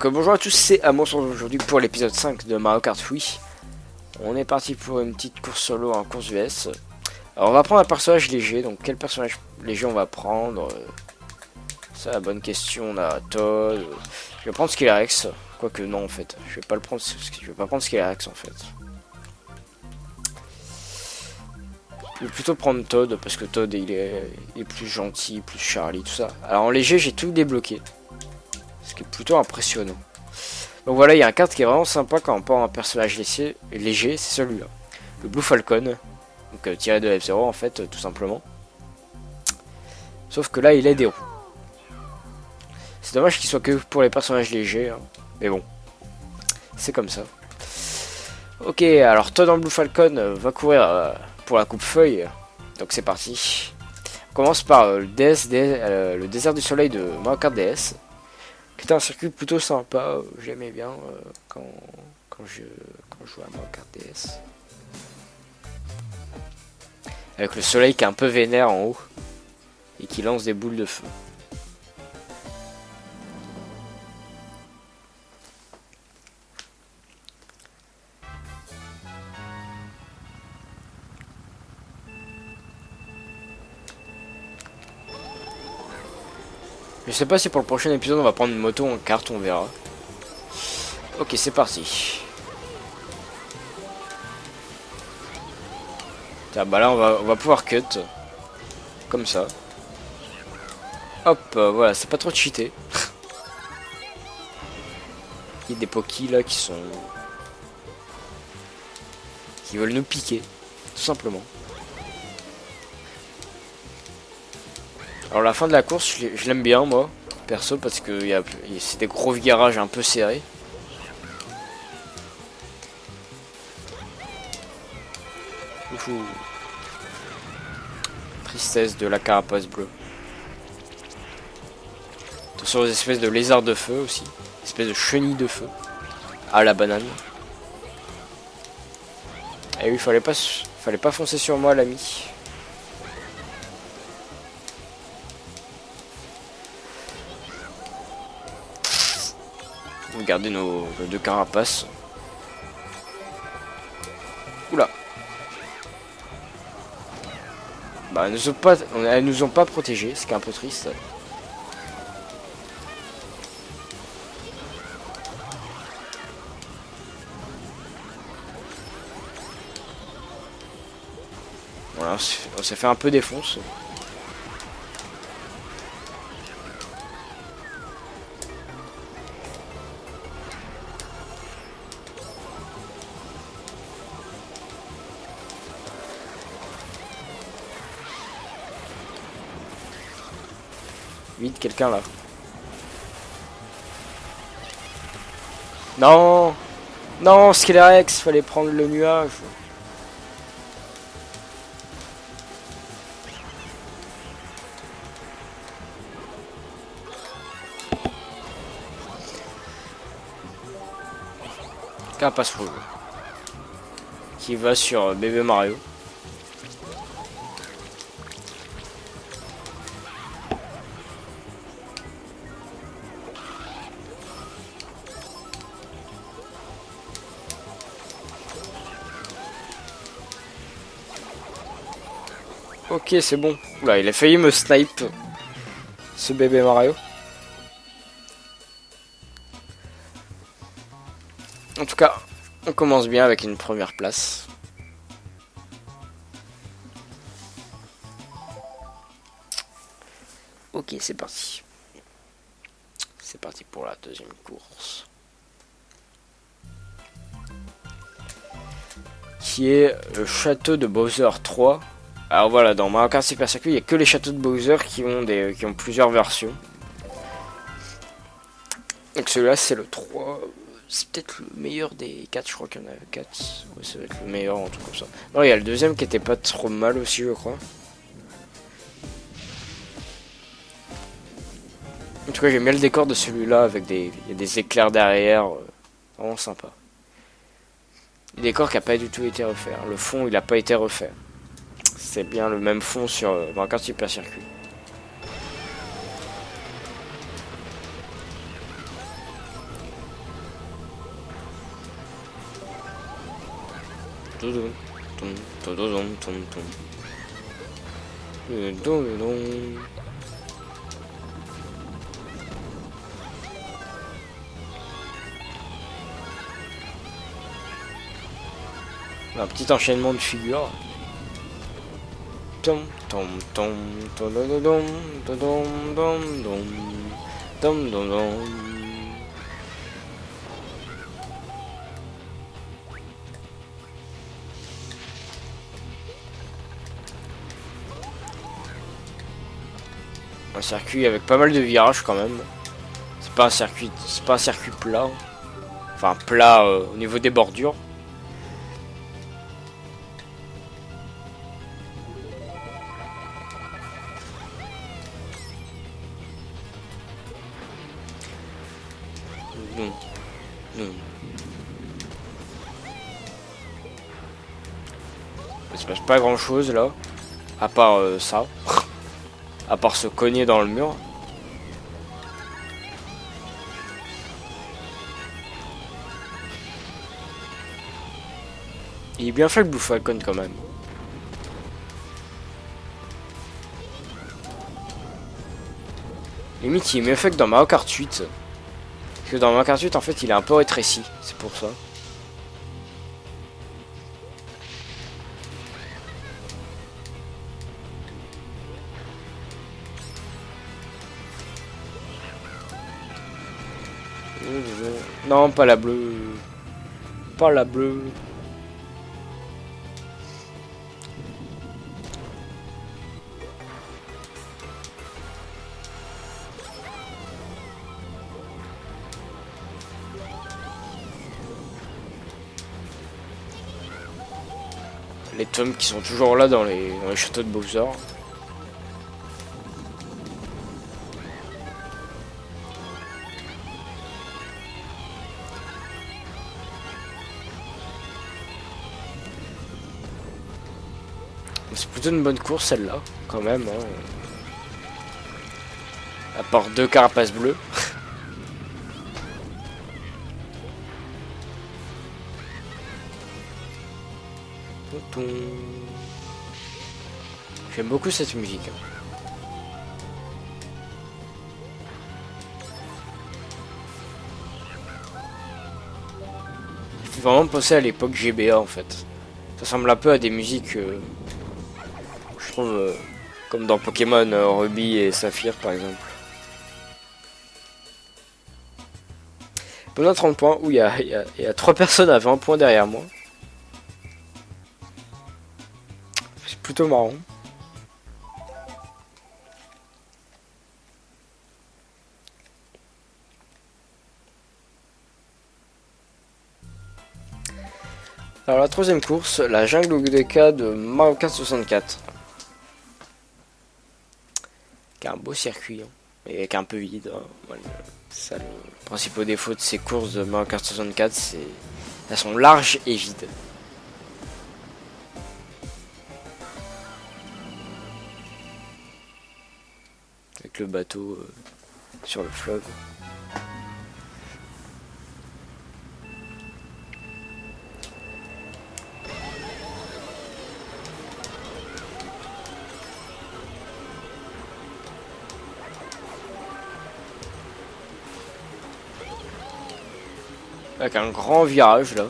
Donc bonjour à tous, c'est Amos aujourd'hui pour l'épisode 5 de Mario Kart Wii. On est parti pour une petite course solo en course VS. Alors on va prendre un personnage léger, donc quel personnage léger on va prendre ça la bonne question, on a Todd. Je vais prendre Skillerex, quoique non en fait, je vais pas le prendre, je vais pas prendre Skillerex en fait. Je vais plutôt prendre Todd parce que Todd il est plus gentil, plus Charlie, tout ça. Alors en léger j'ai tout débloqué. Ce qui est plutôt impressionnant. Donc voilà, il y a un kart qui est vraiment sympa quand on prend un personnage léger, c'est celui-là. Le Blue Falcon. Donc tiré de F0 en fait, tout simplement. Sauf que là, il a des roues. C'est dommage qu'il soit que pour les personnages légers. Hein. Mais bon, c'est comme ça. Ok, alors Todd en Blue Falcon va courir pour la coupe feuille. Donc c'est parti. On commence par le désert du soleil de Mario Kart DS. C'était un circuit plutôt sympa, j'aimais bien quand je jouais à Mario Kart DS. Avec le soleil qui est un peu vénère en haut et qui lance des boules de feu. Je sais pas si pour le prochain épisode on va prendre une moto en kart, on verra. Ok, c'est parti. Tiens, bah là on va pouvoir cut. Comme ça. Hop, voilà, c'est pas trop cheaté. Il y a des pokis là qui veulent nous piquer. Tout simplement. Alors la fin de la course, je l'aime bien moi, perso, parce que c'est des gros virages un peu serrés. Ouhou. Tristesse de la carapace bleue. Attention aux espèces de lézards de feu aussi, espèces de chenilles de feu. Ah la banane. Et oui, fallait pas foncer sur moi l'ami. Regardez nos deux carapaces. Oula. Bah elles nous ont pas protégés, ce qui est un peu triste. Voilà, on s'est fait un peu défonce. Vite, quelqu'un là. Non. Non, Skillerex, fallait prendre le nuage. Carapace rouge. Qui va sur bébé Mario. Ok, c'est bon. Oula, il a failli me snipe. Ce bébé Mario. En tout cas, on commence bien avec une première place. Ok, c'est parti. C'est parti pour la deuxième course. Qui est le château de Bowser 3. Alors voilà, dans Mario Kart Super Circuit, il n'y a que les châteaux de Bowser qui ont plusieurs versions. Donc celui-là, c'est le 3. C'est peut-être le meilleur des 4, je crois qu'il y en a 4. Ouais, ça va être le meilleur, en tout comme ça. Non, il y a le deuxième qui était pas trop mal aussi, je crois. En tout cas, j'aime bien le décor de celui-là avec il y a des éclairs derrière. Vraiment sympa. Le décor qui n'a pas du tout été refait. Le fond, il n'a pas été refait. C'est bien le même fond sur Mario Kart Super Circuit. Tudum, tum, tududum, tum, tum. Tududum. Un petit enchaînement de figures. Tom, tom, tom, tom, tom, tom, tom, tom, tom, tom, tom. Un circuit avec pas mal de virages quand même. C'est pas un circuit plat. Enfin plat au niveau des bordures. Non. Non. Il se passe pas grand chose là. À part ça. À part se cogner dans le mur. Il est bien fait le Blue Falcon quand même. Limite il est mieux fait que dans Mario Kart 8. Parce que dans Mario Kart 8 en fait il est un peu rétréci. C'est pour ça. Non, pas la bleue. Pas la bleue. Les tomes qui sont toujours là dans les châteaux de Bowser. C'est plutôt une bonne course celle-là, quand même. Hein. À part 2 carapaces bleues. J'aime beaucoup cette musique. Je suis vraiment pensé à l'époque GBA en fait. Ça ressemble un peu à des musiques, je trouve, comme dans Pokémon Ruby et Saphir par exemple. On a 30 points, où il y a 3 personnes à 20 points derrière moi. C'est plutôt marrant. Alors la troisième course, la jungle des cas de Mario Kart 64. Qui a un beau circuit, hein, et avec un peu vide. Hein. Voilà. Ça, le principal défaut de ces courses de Mario Kart 64, c'est elles sont larges et vides. Avec le bateau sur le fleuve. Avec un grand virage là.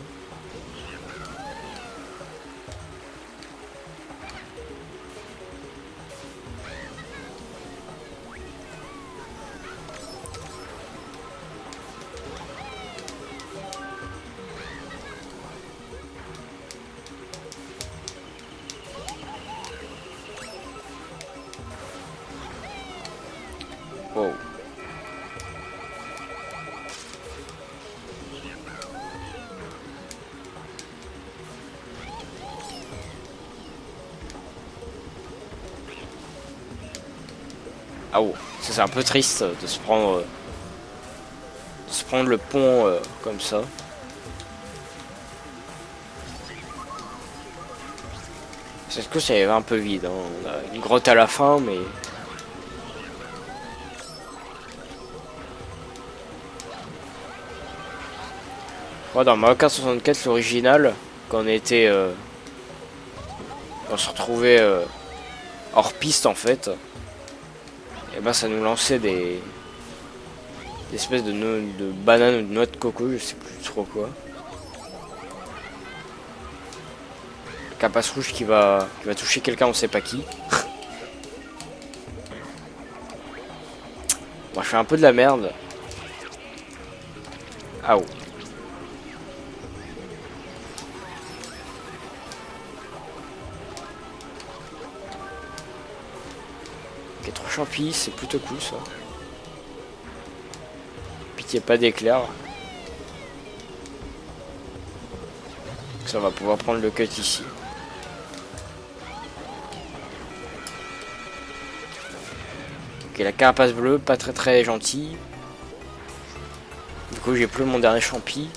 Wow. Ah oh, c'est un peu triste de se prendre le pont comme ça. Cette course elle est un peu vide, hein. On a une grotte à la fin mais moi dans Mario Kart 64 l'original quand on était On se retrouvait hors piste en fait. Et ben ça nous lançait des espèces de bananes ou de noix de coco, je sais plus trop quoi. Capace rouge qui va toucher quelqu'un, on sait pas qui. Moi je fais un peu de la merde. Ah oh. Ok, 3 champis, c'est plutôt cool ça. Pitié pas d'éclair. Ça on va pouvoir prendre le cut ici. Ok, la carapace bleue, pas très gentille. Du coup j'ai plus mon dernier champi.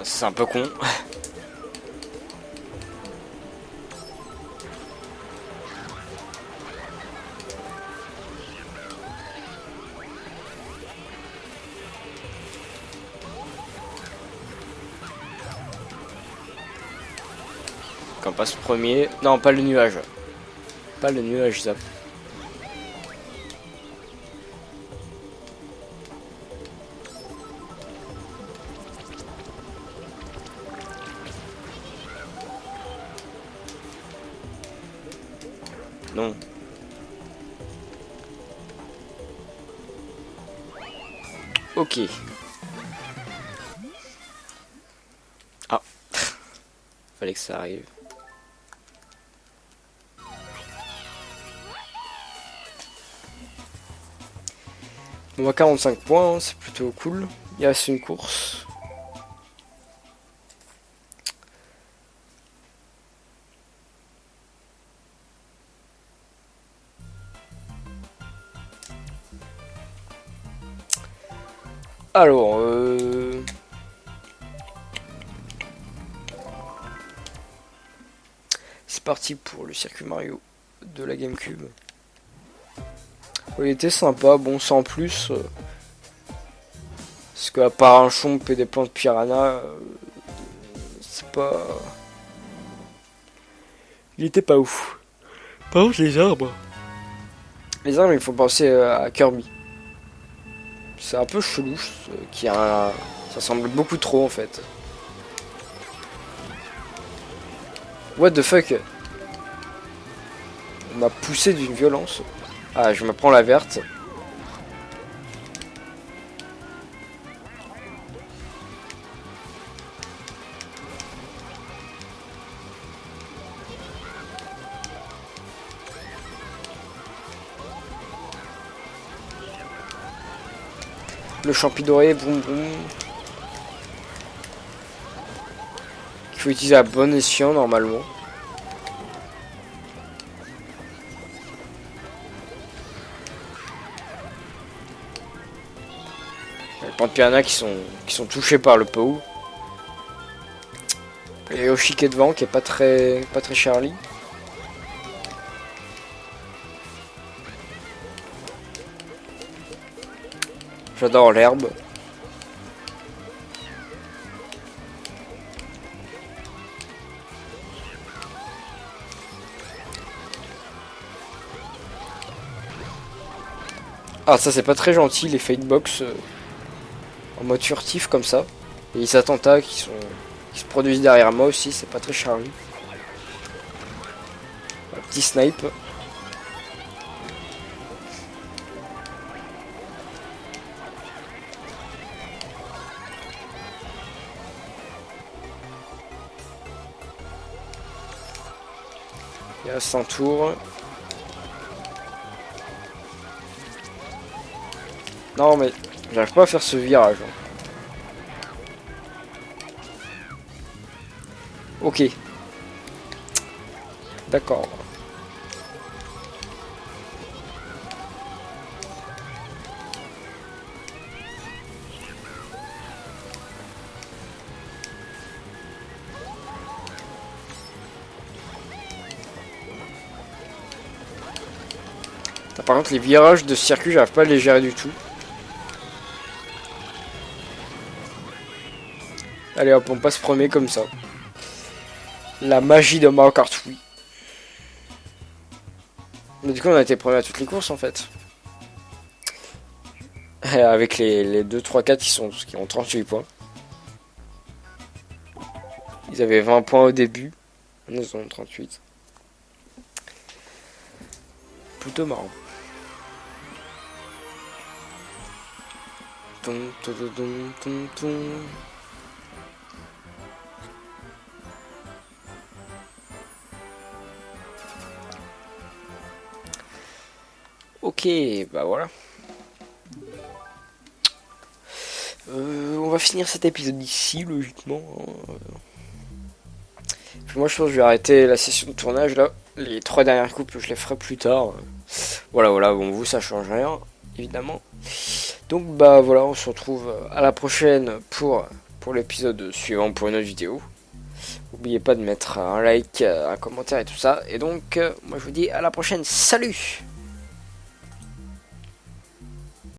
C'est un peu con. Quand on passe premier. Non, pas le nuage. Pas le nuage zap. Non. Ok. Ah. Fallait que ça arrive. On a 45 points, c'est plutôt cool. Il reste une course. Alors, c'est parti pour le circuit Mario de la GameCube. Il était sympa, bon sans plus. Parce qu'à part un chomp et des plantes piranha, c'est pas... Il était pas ouf. Par contre les arbres. Les arbres, il faut penser à Kirby. C'est un peu chelou, ça semble beaucoup trop en fait. What the fuck? On m'a poussé d'une violence. Ah, je me prends la verte. Le champi doré, boum boum. Qu'il faut utiliser à bon escient normalement. Les plantes piranha qui sont touchées par le pot. Et Yoshi qui est devant, qui est pas très Charlie. J'adore l'herbe. Ah, ça c'est pas très gentil, les fadebox en mode furtif comme ça. Et les attentats qui se produisent derrière moi aussi, c'est pas très Charlie. Un petit snipe. Il y a 100 tours. Non mais j'arrive pas à faire ce virage. Ok. D'accord. Par contre, les virages de circuit, j'arrive pas à les gérer du tout. Allez hop, on passe premier comme ça. La magie de Mario Kart Wii. Mais du coup, on a été premier à toutes les courses en fait. Avec les 2, 3, 4 qui ont 38 points. Ils avaient 20 points au début. Ils en ont 38. Plutôt marrant. Tom, tom, tom, tom, tom. Ok, bah voilà. On va finir cet épisode ici, logiquement. Moi, je pense que je vais arrêter la session de tournage là. Les 3 dernières coupes, je les ferai plus tard. Voilà. Bon, vous, ça change rien, évidemment. Donc, bah voilà, on se retrouve à la prochaine pour l'épisode suivant pour une autre vidéo. N'oubliez pas de mettre un like, un commentaire et tout ça. Et donc, moi, je vous dis à la prochaine. Salut!